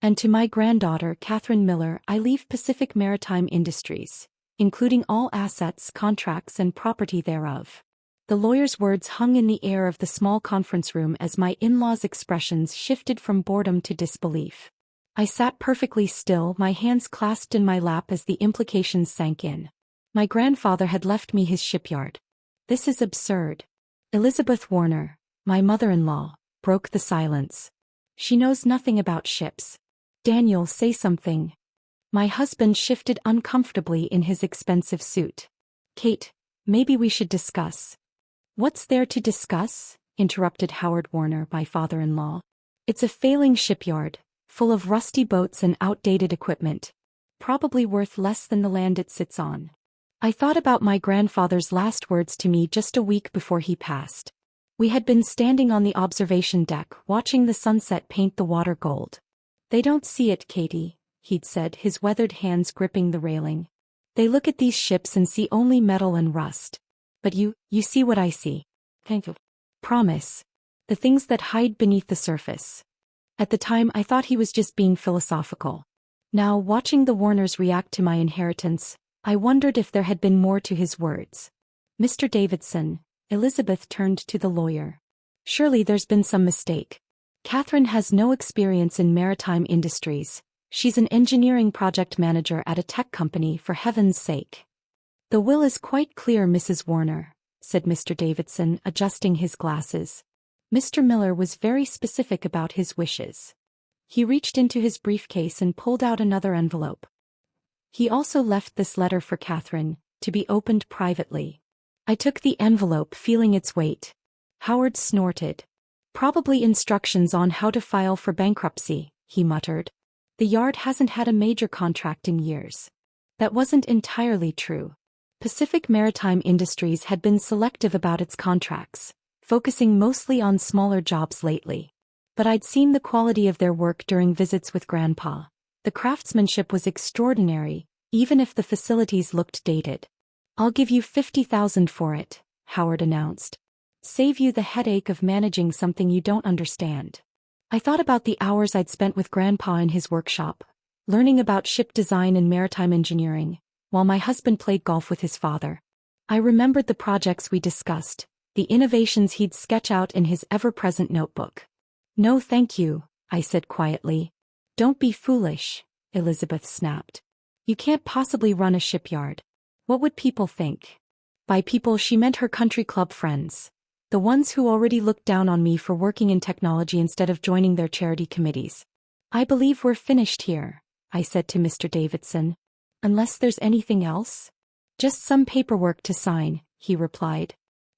And to my granddaughter, Katherine Miller, I leave Pacific Maritime Industries, including all assets, contracts, and property thereof. The lawyer's words hung in the air of the small conference room as my in-laws' expressions shifted from boredom to disbelief. I sat perfectly still, my hands clasped in my lap as the implications sank in. My grandfather had left me his shipyard. This is absurd. Elizabeth Warner, my mother-in-law, broke the silence. She knows nothing about ships. Daniel, say something. My husband shifted uncomfortably in his expensive suit. Kate, maybe we should discuss. What's there to discuss? Interrupted Howard Warner, my father-in-law. It's a failing shipyard, full of rusty boats and outdated equipment. Probably worth less than the land it sits on. I thought about my grandfather's last words to me just a week before he passed. We had been standing on the observation deck, watching the sunset paint the water gold. They don't see it, Katie, he'd said, his weathered hands gripping the railing. They look at these ships and see only metal and rust. But you see what I see. Thank you. Promise. The things that hide beneath the surface. At the time I thought he was just being philosophical. Now, watching the Warners react to my inheritance, I wondered if there had been more to his words. Mr. Davidson, Elizabeth turned to the lawyer. Surely there's been some mistake. Katherine has no experience in maritime industries. She's an engineering project manager at a tech company, for heaven's sake. The will is quite clear, Mrs. Warner, said Mr. Davidson, adjusting his glasses. Mr. Miller was very specific about his wishes. He reached into his briefcase and pulled out another envelope. He also left this letter for Katherine, to be opened privately. I took the envelope, feeling its weight. Howard snorted. Probably instructions on how to file for bankruptcy, he muttered. The yard hasn't had a major contract in years. That wasn't entirely true. Pacific Maritime Industries had been selective about its contracts, focusing mostly on smaller jobs lately. But I'd seen the quality of their work during visits with Grandpa. The craftsmanship was extraordinary, even if the facilities looked dated. I'll give you $50,000 for it, Howard announced. Save you the headache of managing something you don't understand. I thought about the hours I'd spent with Grandpa in his workshop, learning about ship design and maritime engineering, while my husband played golf with his father. I remembered the projects we discussed, the innovations he'd sketch out in his ever-present notebook. No thank you, I said quietly. Don't be foolish, Elizabeth snapped. You can't possibly run a shipyard. What would people think? By people she meant her country club friends. The ones who already looked down on me for working in technology instead of joining their charity committees. I believe we're finished here, I said to Mr. Davidson. Unless there's anything else? Just some paperwork to sign, he replied.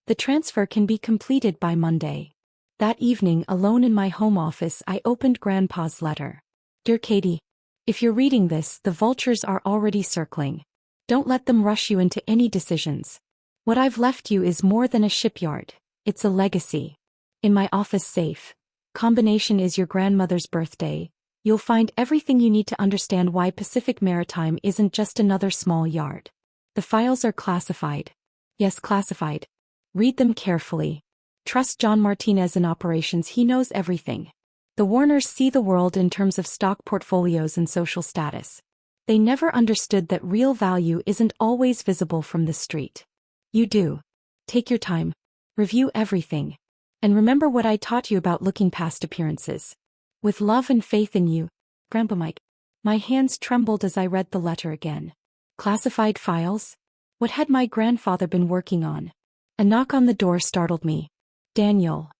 The transfer can be completed by Monday. That evening, alone in my home office, I opened Grandpa's letter. Dear Katie, if you're reading this, the vultures are already circling. Don't let them rush you into any decisions. What I've left you is more than a shipyard. It's a legacy. In my office safe, combination is your grandmother's birthday. You'll find everything you need to understand why Pacific Maritime isn't just another small yard. The files are classified. Yes, classified. Read them carefully. Trust John Martinez in operations, he knows everything. The Warners see the world in terms of stock portfolios and social status. They never understood that real value isn't always visible from the street. You do. Take your time. Review everything. And remember what I taught you about looking past appearances. With love and faith in you, Grandpa Mike. My hands trembled as I read the letter again. Classified files? What had my grandfather been working on? A knock on the door startled me. Daniel,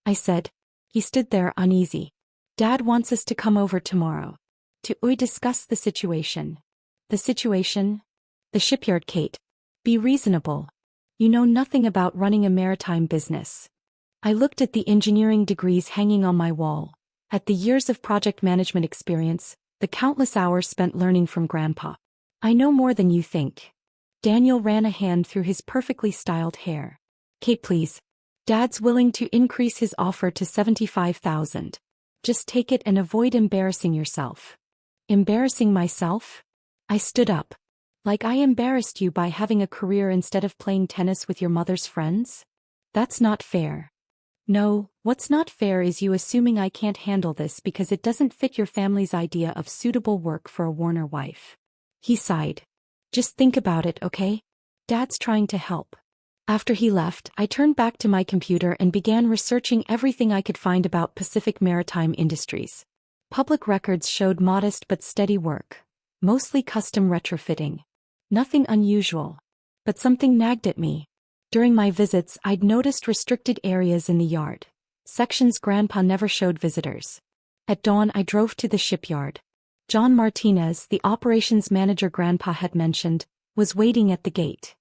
I said. He stood there uneasy. Dad wants us to come over tomorrow. To discuss the situation. The situation? The shipyard, Kate. Be reasonable. You know nothing about running a maritime business. I looked at the engineering degrees hanging on my wall, at the years of project management experience, the countless hours spent learning from Grandpa. I know more than you think. Daniel ran a hand through his perfectly styled hair. Kate, please. Dad's willing to increase his offer to $75,000. Just take it and avoid embarrassing yourself. Embarrassing myself? I stood up. Like I embarrassed you by having a career instead of playing tennis with your mother's friends? That's not fair. No, what's not fair is you assuming I can't handle this because it doesn't fit your family's idea of suitable work for a Warner wife. He sighed. Just think about it, okay? Dad's trying to help. After he left, I turned back to my computer and began researching everything I could find about Pacific Maritime Industries. Public records showed modest but steady work, mostly custom retrofitting. Nothing unusual. But something nagged at me. During my visits, I'd noticed restricted areas in the yard, sections Grandpa never showed visitors. At dawn, I drove to the shipyard. John Martinez, the operations manager Grandpa had mentioned, was waiting at the gate.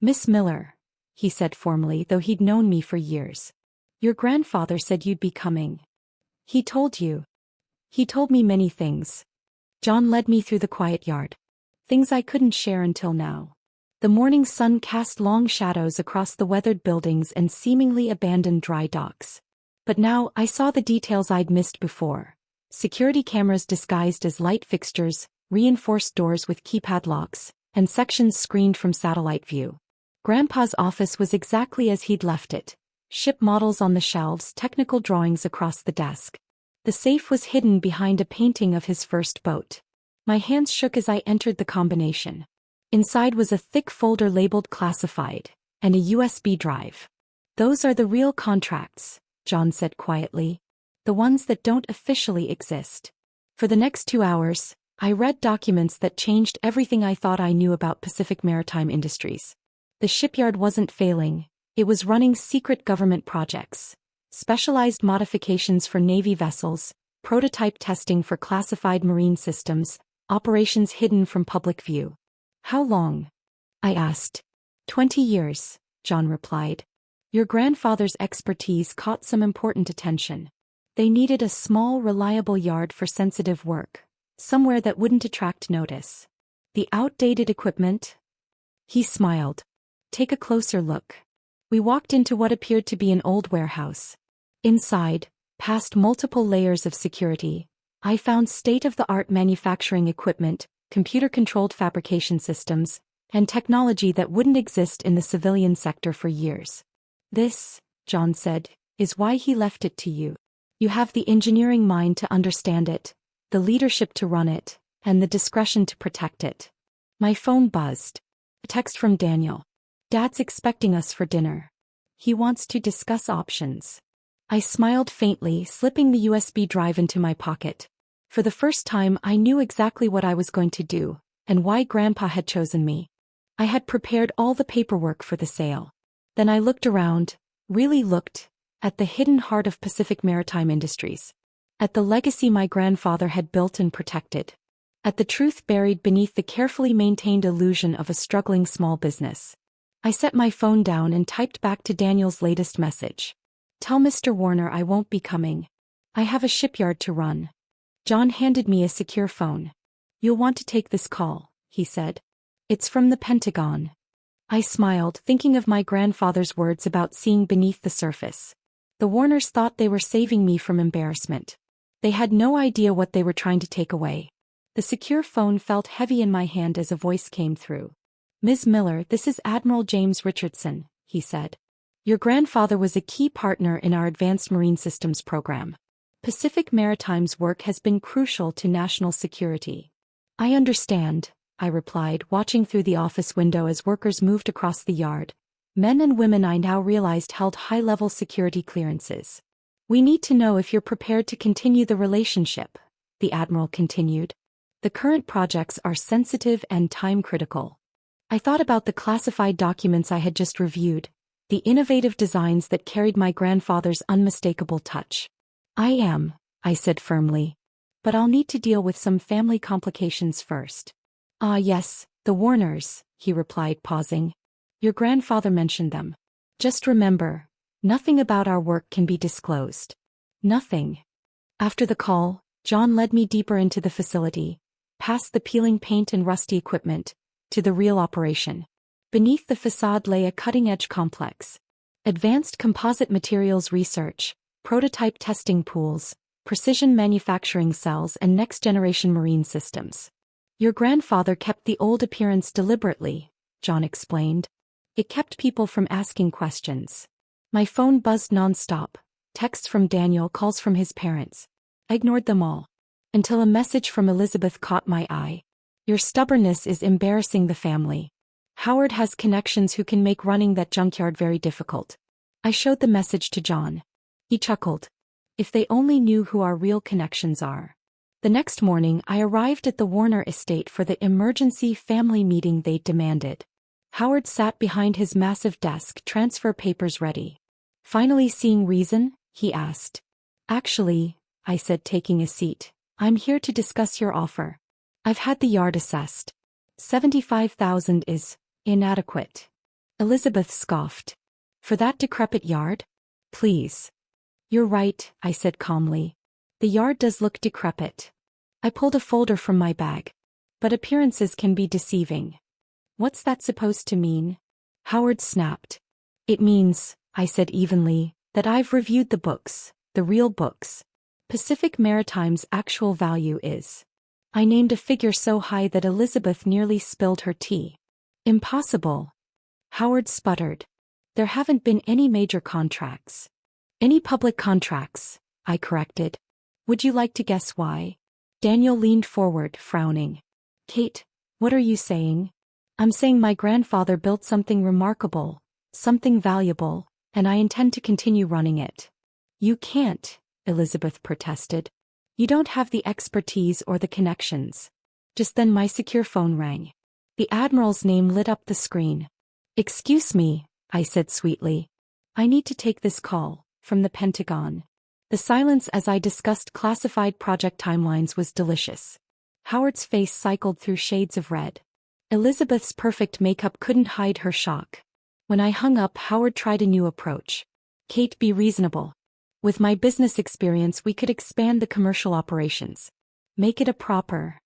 "Miss Miller," he said formally, though he'd known me for years. "Your grandfather said you'd be coming. He told you." "He told me many things." John led me through the quiet yard. Things I couldn't share until now. The morning sun cast long shadows across the weathered buildings and seemingly abandoned dry docks. But now I saw the details I'd missed before. Security cameras disguised as light fixtures, reinforced doors with keypad locks, and sections screened from satellite view. Grandpa's office was exactly as he'd left it. Ship models on the shelves, technical drawings across the desk. The safe was hidden behind a painting of his first boat. My hands shook as I entered the combination. Inside was a thick folder labeled classified, and a USB drive. "Those are the real contracts," John said quietly. "The ones that don't officially exist." For the next 2 hours, I read documents that changed everything I thought I knew about Pacific Maritime Industries. The shipyard wasn't failing, it was running secret government projects. Specialized modifications for Navy vessels, prototype testing for classified marine systems, operations hidden from public view. "How long?" I asked. 20 years, John replied. "Your grandfather's expertise caught some important attention. They needed a small, reliable yard for sensitive work, somewhere that wouldn't attract notice. The outdated equipment?" He smiled. "Take a closer look." We walked into what appeared to be an old warehouse. Inside, past multiple layers of security, I found state-of-the-art manufacturing equipment, computer-controlled fabrication systems, and technology that wouldn't exist in the civilian sector for years. "This," John said, "is why he left it to you. You have the engineering mind to understand it, the leadership to run it, and the discretion to protect it." My phone buzzed. A text from Daniel. "Dad's expecting us for dinner. He wants to discuss options." I smiled faintly, slipping the USB drive into my pocket. For the first time, I knew exactly what I was going to do, and why Grandpa had chosen me. I had prepared all the paperwork for the sale. Then I looked around, really looked, at the hidden heart of Pacific Maritime Industries. At the legacy my grandfather had built and protected. At the truth buried beneath the carefully maintained illusion of a struggling small business. I set my phone down and typed back to Daniel's latest message. "Tell Mr. Warner I won't be coming. I have a shipyard to run." John handed me a secure phone. "You'll want to take this call," he said. "It's from the Pentagon." I smiled, thinking of my grandfather's words about seeing beneath the surface. The Warners thought they were saving me from embarrassment. They had no idea what they were trying to take away. The secure phone felt heavy in my hand as a voice came through. "Ms. Miller, this is Admiral James Richardson," he said. "Your grandfather was a key partner in our Advanced Marine Systems program. Pacific Maritime's work has been crucial to national security." "I understand," I replied, watching through the office window as workers moved across the yard. Men and women I now realized held high-level security clearances. "We need to know if you're prepared to continue the relationship," the Admiral continued. "The current projects are sensitive and time-critical." I thought about the classified documents I had just reviewed, the innovative designs that carried my grandfather's unmistakable touch. "I am," I said firmly. "But I'll need to deal with some family complications first." "Ah yes, the Warners," he replied, pausing. "Your grandfather mentioned them. Just remember, nothing about our work can be disclosed." "Nothing." After the call, John led me deeper into the facility, past the peeling paint and rusty equipment, to the real operation. Beneath the facade lay a cutting-edge complex. Advanced composite materials research, prototype testing pools, precision manufacturing cells, and next-generation marine systems. "Your grandfather kept the old appearance deliberately," John explained. "It kept people from asking questions." My phone buzzed non-stop, Texts from Daniel, calls from his parents. I ignored them all. Until a message from Elizabeth caught my eye. Your stubbornness is embarrassing the family. Howard has connections who can make running that junkyard very difficult. I showed the message to John. He chuckled. If they only knew who our real connections are. The next morning I arrived at the Warner estate for the emergency family meeting they demanded. Howard sat behind his massive desk, transfer papers ready. Finally seeing reason? He asked. Actually, I said, taking a seat, I'm here to discuss your offer. I've had the yard assessed. $75,000 is inadequate. Elizabeth scoffed. For that decrepit yard? Please. You're right, I said calmly. The yard does look decrepit. I pulled a folder from my bag. But appearances can be deceiving. What's that supposed to mean? Howard snapped. It means, I said evenly, that I've reviewed the books, the real books. Pacific Maritime's actual value is. I named a figure so high that Elizabeth nearly spilled her tea. Impossible. Howard sputtered. There haven't been any major contracts. Any public contracts, I corrected. Would you like to guess why? Daniel leaned forward, frowning. Kate, what are you saying? I'm saying my grandfather built something remarkable, something valuable, and I intend to continue running it. You can't, Elizabeth protested. You don't have the expertise or the connections. Just then my secure phone rang. The Admiral's name lit up the screen. Excuse me, I said sweetly. I need to take this call, from the Pentagon. The silence as I discussed classified project timelines was delicious. Howard's face cycled through shades of red. Elizabeth's perfect makeup couldn't hide her shock. When I hung up, Howard tried a new approach. Kate, be reasonable. With my business experience, we could expand the commercial operations. Make it a proper.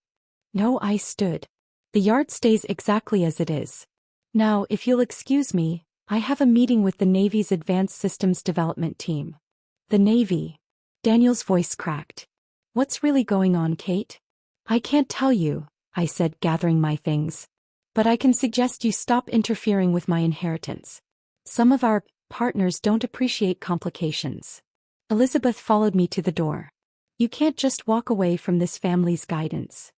No, I stood. The yard stays exactly as it is. Now, if you'll excuse me, I have a meeting with the Navy's Advanced Systems Development Team. The Navy. Daniel's voice cracked. What's really going on, Kate? I can't tell you, I said, gathering my things. But I can suggest you stop interfering with my inheritance. Some of our partners don't appreciate complications. Elizabeth followed me to the door. You can't just walk away from this family's guidance.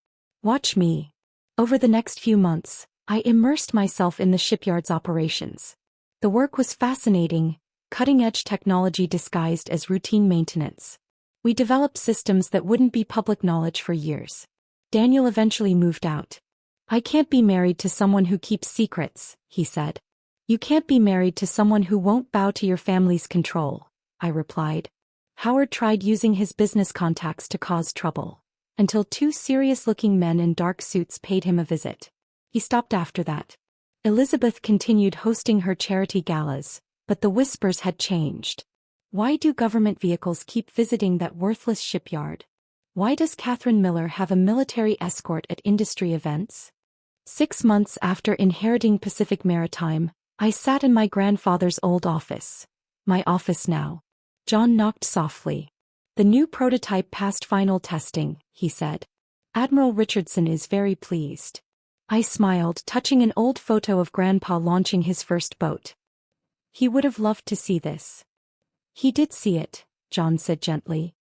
Watch me. Over the next few months, I immersed myself in the shipyard's operations. The work was fascinating, cutting-edge technology disguised as routine maintenance. We developed systems that wouldn't be public knowledge for years. Daniel eventually moved out. I can't be married to someone who keeps secrets, he said. You can't be married to someone who won't bow to your family's control, I replied. Howard tried using his business contacts to cause trouble, until two serious-looking men in dark suits paid him a visit. He stopped after that. Elizabeth continued hosting her charity galas, but the whispers had changed. Why do government vehicles keep visiting that worthless shipyard? Why does Katherine Miller have a military escort at industry events? 6 months after inheriting Pacific Maritime, I sat in my grandfather's old office. My office now. John knocked softly. The new prototype passed final testing, he said. Admiral Richardson is very pleased. I smiled, touching an old photo of Grandpa launching his first boat. He would have loved to see this. He did see it, John said gently.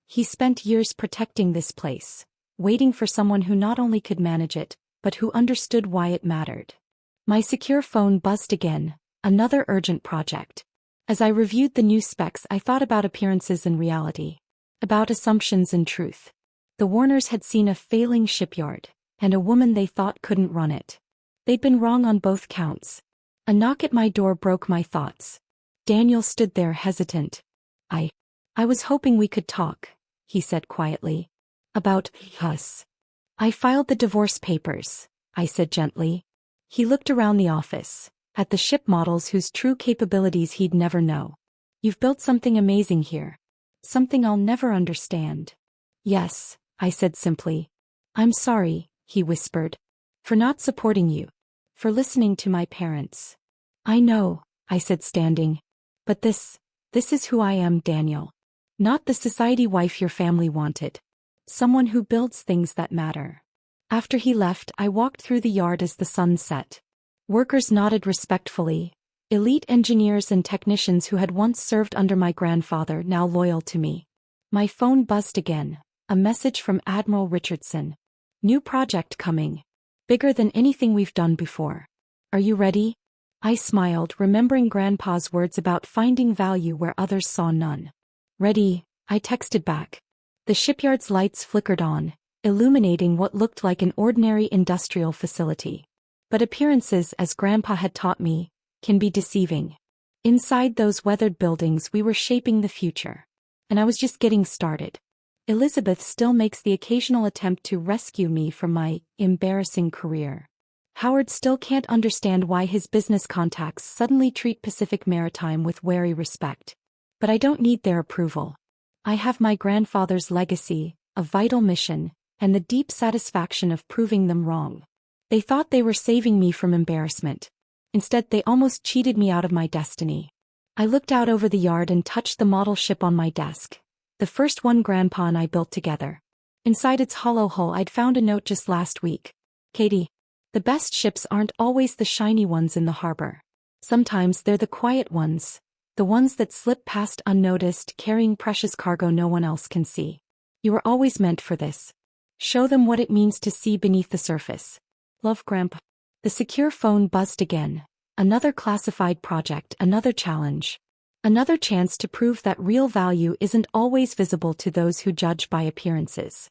He spent years protecting this place, waiting for someone who not only could manage it, but who understood why it mattered. My secure phone buzzed again, another urgent project. As I reviewed the new specs, I thought about appearances and reality, about assumptions and truth. The Warners had seen a failing shipyard, and a woman they thought couldn't run it. They'd been wrong on both counts. A knock at my door broke my thoughts. Daniel stood there hesitant. I was hoping we could talk, he said quietly. About us. I filed the divorce papers, I said gently. He looked around the office, at the ship models whose true capabilities he'd never know. You've built something amazing here. Something I'll never understand. Yes, I said simply. I'm sorry, he whispered. For not supporting you. For listening to my parents. I know, I said standing. But this is who I am, Daniel. Not the society wife your family wanted. Someone who builds things that matter. After he left, I walked through the yard as the sun set. Workers nodded respectfully. Elite engineers and technicians who had once served under my grandfather now loyal to me. My phone buzzed again, a message from Admiral Richardson. New project coming. Bigger than anything we've done before. Are you ready? I smiled, remembering Grandpa's words about finding value where others saw none. Ready, I texted back. The shipyard's lights flickered on, illuminating what looked like an ordinary industrial facility. But appearances, as Grandpa had taught me, can be deceiving. Inside those weathered buildings we were shaping the future. And I was just getting started. Elizabeth still makes the occasional attempt to rescue me from my embarrassing career. Howard still can't understand why his business contacts suddenly treat Pacific Maritime with wary respect. But I don't need their approval. I have my grandfather's legacy, a vital mission, and the deep satisfaction of proving them wrong. They thought they were saving me from embarrassment. Instead, they almost cheated me out of my destiny. I looked out over the yard and touched the model ship on my desk, the first one Grandpa and I built together. Inside its hollow hull I'd found a note just last week. Katie, the best ships aren't always the shiny ones in the harbor. Sometimes they're the quiet ones, the ones that slip past unnoticed, carrying precious cargo no one else can see. You were always meant for this. Show them what it means to see beneath the surface. Love, Grandpa. The secure phone buzzed again. Another classified project, another challenge. Another chance to prove that real value isn't always visible to those who judge by appearances.